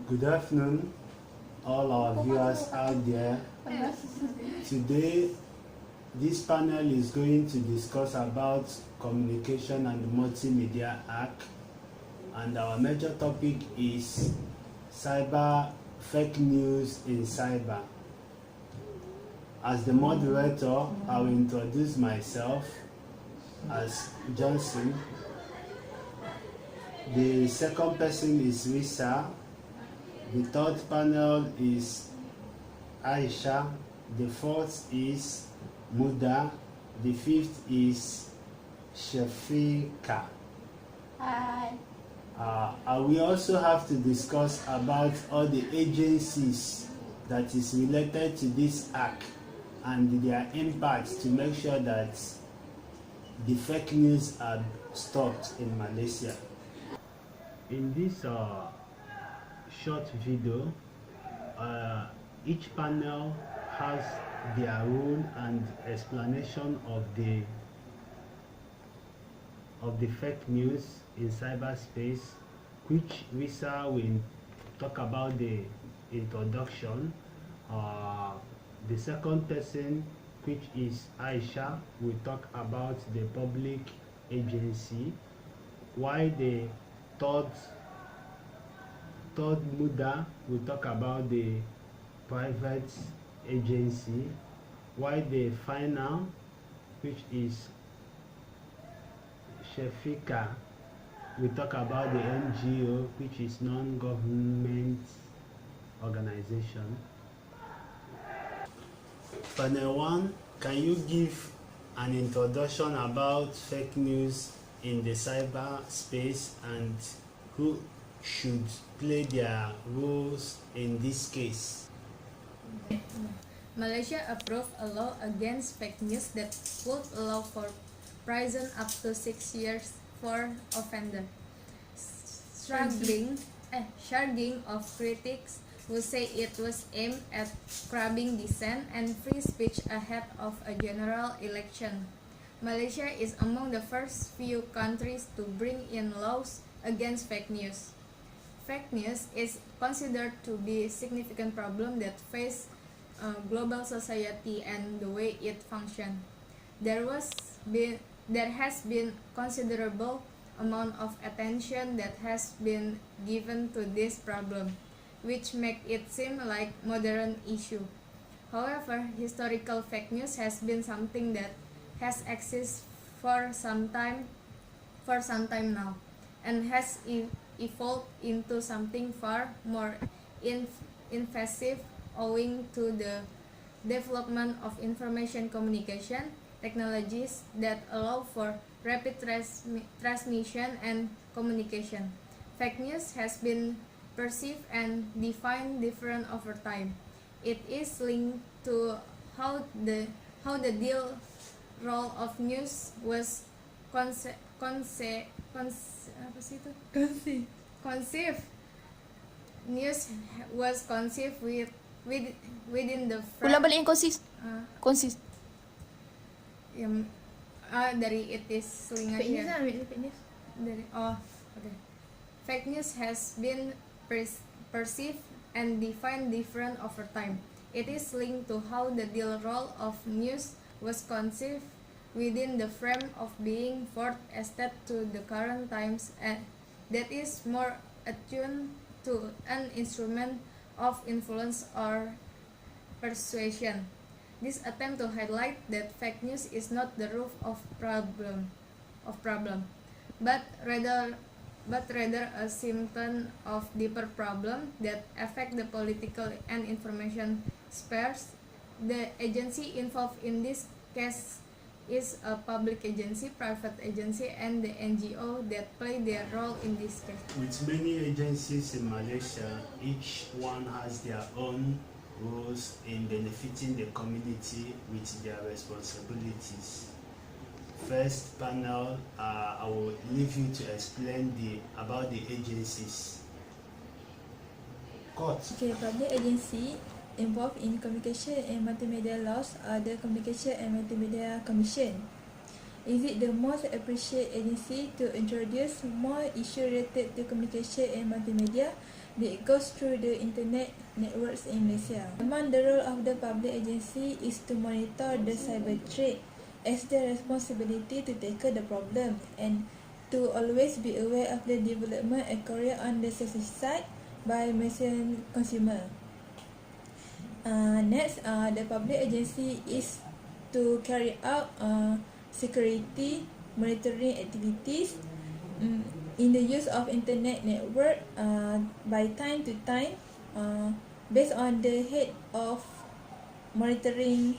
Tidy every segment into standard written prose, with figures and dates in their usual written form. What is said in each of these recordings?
Good afternoon, all our viewers out there. Today, this panel is going to discuss about Communication and Multimedia Act, and our major topic is cyber fake news in cyber. As the moderator, I will introduce myself as Johnson. The second person is RISSA. The third panel is AISYAH. The fourth is MURAD. The fifth is NORSHAFIQAH. Hi. We also have to discuss about all the agencies that is related to this act and their impacts to make sure that the fake news are stopped in Malaysia. In this short video, each panel has their role and explanation of the fake news in cyberspace, which RISSA will talk about the introduction. The second person, which is AISYAH, will talk about the public agency, while the third MURAD will talk about the private agency, while the final, which is NORSHAFIQAH, will talk about the NGO, which is non-government organization. Panel 1, can you give an introduction about fake news in the cyberspace and who should play their roles in this case? Malaysia approved a law against fake news that would allow for prison up to 6 years for offender. Charging of critics who say it was aimed at curbing dissent and free speech ahead of a general election. Malaysia is among the first few countries to bring in laws against fake news. Fake news is considered to be a significant problem that faces global society and the way it functions. There has been considerable amount of attention that has been given to this problem, which make it seem like modern issue. However, historical fake news has been something that has existed for some time now, and has evolved into something far more invasive owing to the development of information communication technologies that allow for rapid transmission and communication. Fake news has been perceived and defined different over time. It is linked to how the role of news was conceived. News was conceived within the Ulang balik yang consist. Dari it is linked here. Okay. Fake news has been perceived and defined different over time. It is linked to how the role of news was conceived within the frame of being forecasted to the current times, and that is more attuned to an instrument of influence or persuasion. This attempt to highlight that fake news is not the root of problem, but rather a symptom of deeper problem that affect the political and information spheres. The agency involved in this case is a public agency, private agency, and the NGO that play their role in this case. With many agencies in Malaysia, each one has their own roles in benefiting the community with their responsibilities. First panel, I will leave you to explain about the agencies. Okay, public agency involved in communication and multimedia laws are the Communication and Multimedia Commission. Is it the most appreciated agency to introduce more issues related to communication and multimedia that goes through the internet networks in Malaysia. Among the role of the public agency is to monitor the cyber threat as their responsibility to tackle the problem and to always be aware of the development occurring on the sensitive side by Malaysian consumer. Next, the public agency is to carry out security monitoring activities in the use of internet network by time to time based on the head of monitoring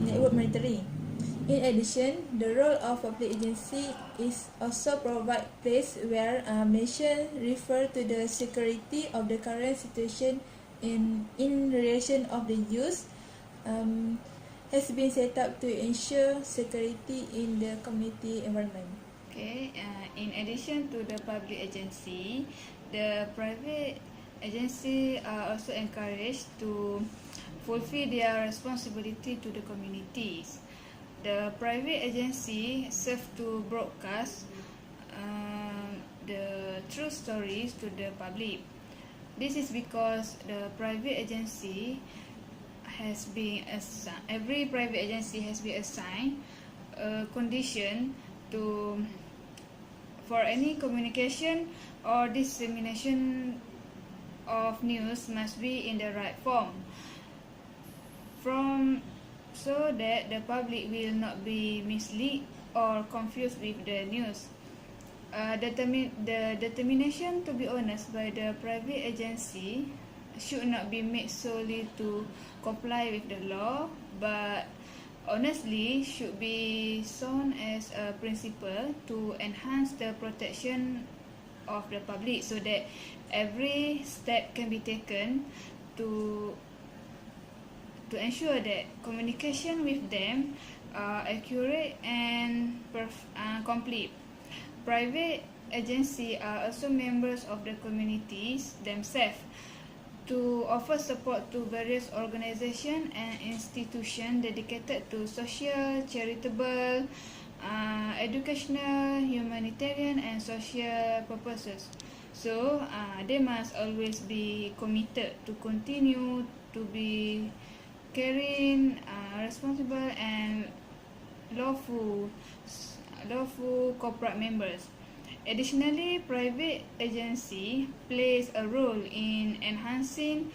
network monitoring. In addition, the role of public agency is also provide place where Malaysians refer to the security of the current situation in relation of the use has been set up to ensure security in the community environment. Okay, in addition to the public agency, the private agency are also encouraged to fulfill their responsibility to the communities. The private agency serve to broadcast the true stories to the public. This is because the private agency has been assigned, every private agency has been assigned a condition for any communication or dissemination of news must be in the right form, so that the public will not be misled or confused with the news. The determination to be honest by the private agency should not be made solely to comply with the law, but honestly should be shown as a principle to enhance the protection of the public, so that every step can be taken to ensure that communication with them are accurate and complete. Private agencies are also members of the communities themselves to offer support to various organizations and institutions dedicated to social, charitable, educational, humanitarian and social purposes. So they must always be committed to continue to be caring, responsible and lawful corporate members. Additionally, private agency plays a role in enhancing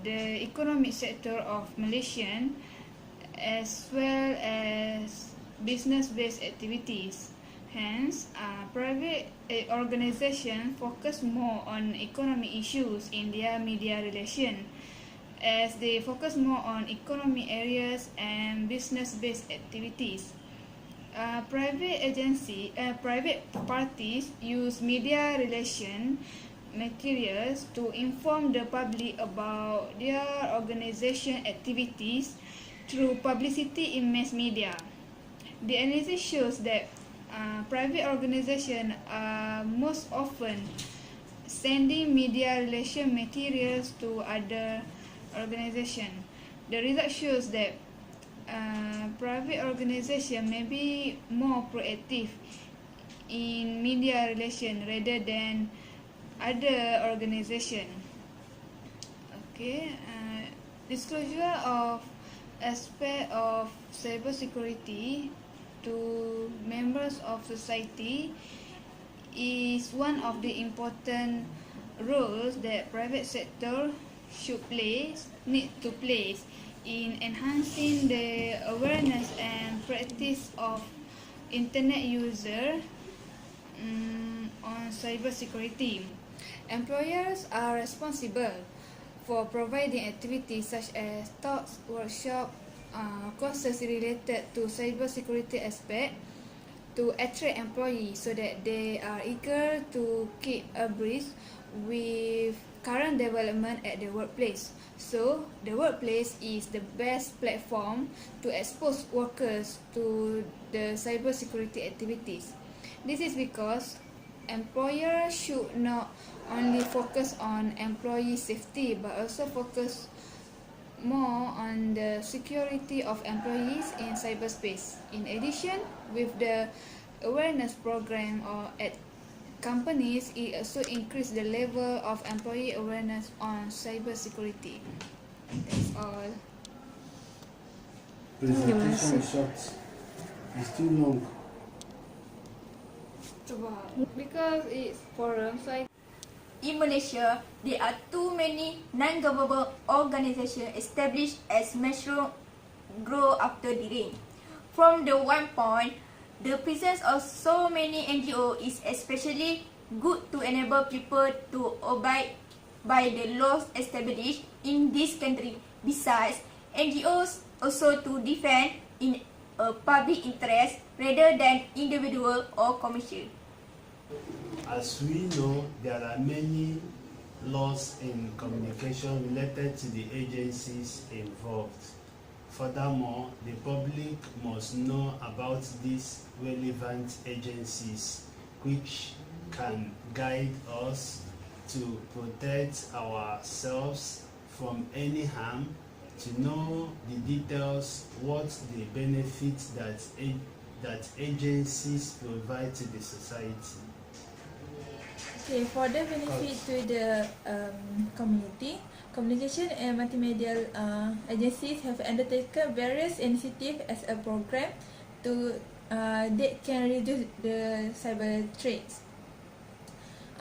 the economic sector of Malaysia as well as business-based activities. Hence, private organizations focus more on economic issues in their media relation, as they focus more on economic areas and business-based activities. Private parties use media relation materials to inform the public about their organization activities through publicity in mass media. The analysis shows that private organizations are most often sending media relation materials to other organizations. The result shows that private organizations may be more proactive in media relation rather than other organizations. Okay, disclosure of aspect of cybersecurity to members of society is one of the important roles that private sector need to play in enhancing the awareness and practice of internet user on cybersecurity. Employers are responsible for providing activities such as talks, workshops, courses related to cybersecurity aspect to attract employees so that they are eager to keep abreast with current development at the workplace. So, the workplace is the best platform to expose workers to the cybersecurity activities. This is because employers should not only focus on employee safety but also focus more on the security of employees in cyberspace. In addition, with the awareness program or companies, it also increase the level of employee awareness on cybersecurity. That's all. Presentation is short. It's too long. Because it's forum, so In Malaysia, there are too many non-government organizations established as mushroom grow after the rain. From the one point, the presence of so many NGO is especially good to enable people to abide by the laws established in this country. Besides, NGOs also to defend in a public interest rather than individual or commercial. As we know, there are many laws in communication related to the agencies involved. Furthermore, the public must know about these relevant agencies, which can guide us to protect ourselves from any harm, to know the details, what the benefits that agencies provide to the society. Okay, for the benefit to the community, communication and multimedia agencies have undertaken various initiatives as a program to that can reduce the cyber threats.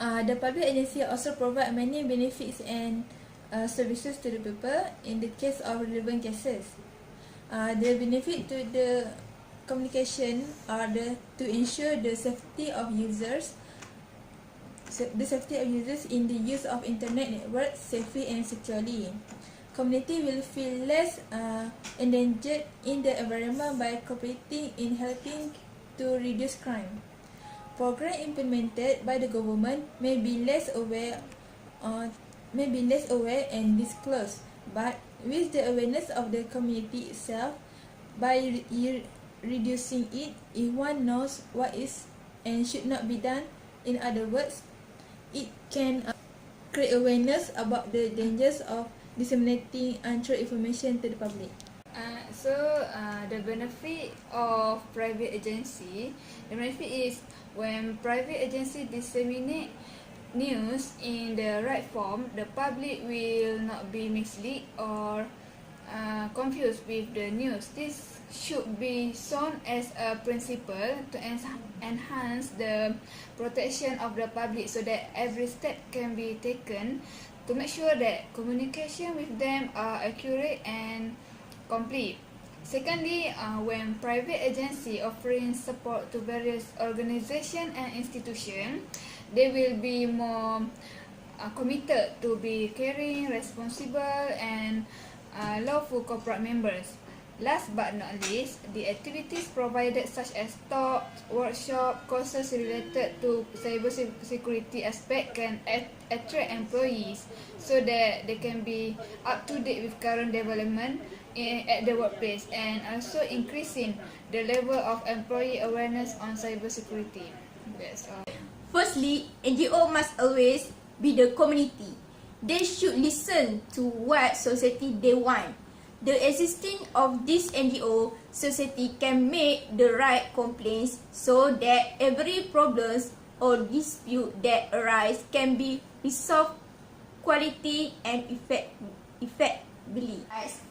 The public agency also provide many benefits and services to the people in the case of relevant cases. The benefit to the communication are to ensure the safety of users. The safety of users in the use of internet network safely and securely. Community will feel less endangered in the environment by cooperating in helping to reduce crime. Program implemented by the government may be less aware and disclosed, but with the awareness of the community itself, by reducing it, if one knows what is and should not be done, in other words, it can create awareness about the dangers of disseminating untrue information to the public. The benefit of private agency, the benefit is when private agency disseminate news in the right form, the public will not be misled or confused with the news. This should be shown as a principle to enhance the protection of the public, so that every step can be taken to make sure that communication with them are accurate and complete. Secondly, when private agency offering support to various organizations and institutions, they will be more committed to be caring, responsible, and lawful corporate members. Last but not least, the activities provided such as talks, workshops, courses related to cyber security aspect can attract employees so that they can be up to date with current development at the workplace, and also increasing the level of employee awareness on cyber security. That's all. Firstly, NGO must always be the community. They should listen to what society they want. The existing of this NGO society can make the right complaints so that every problems or dispute that arise can be resolved quality and effectively.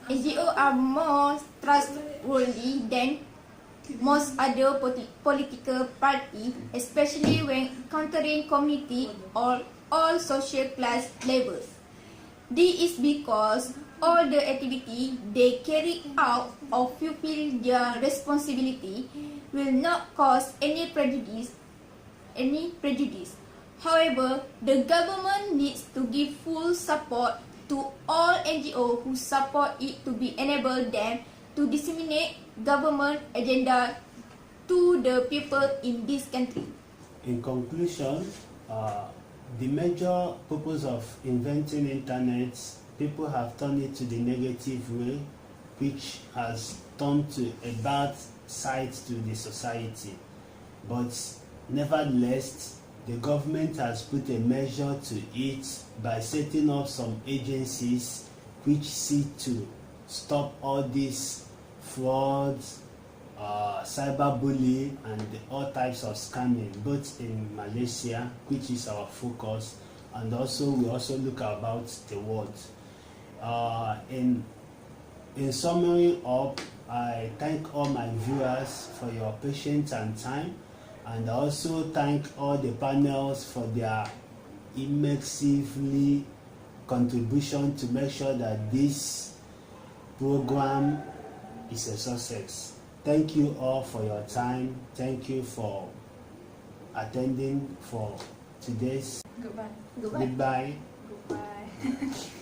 NGO are more trustworthy than most other political party, especially when countering community or all social class levels. This is because all the activity they carry out or fulfill their responsibility will not cause any prejudice. However, the government needs to give full support to all NGO who support it to be enable them to disseminate government agenda to the people in this country. In conclusion, the major purpose of inventing internet, people have turned it to the negative way, which has turned to a bad side to the society. But nevertheless, the government has put a measure to it by setting up some agencies which seek to stop all these frauds cyberbullying and all types of scamming, both in Malaysia, which is our focus, and also we also look about the world. In summary up, I thank all my viewers for your patience and time, and also thank all the panels for their immensely contribution to make sure that this program is a success. Thank you all for your time. Thank you for attending for today's. Goodbye. Goodbye. Goodbye. Goodbye.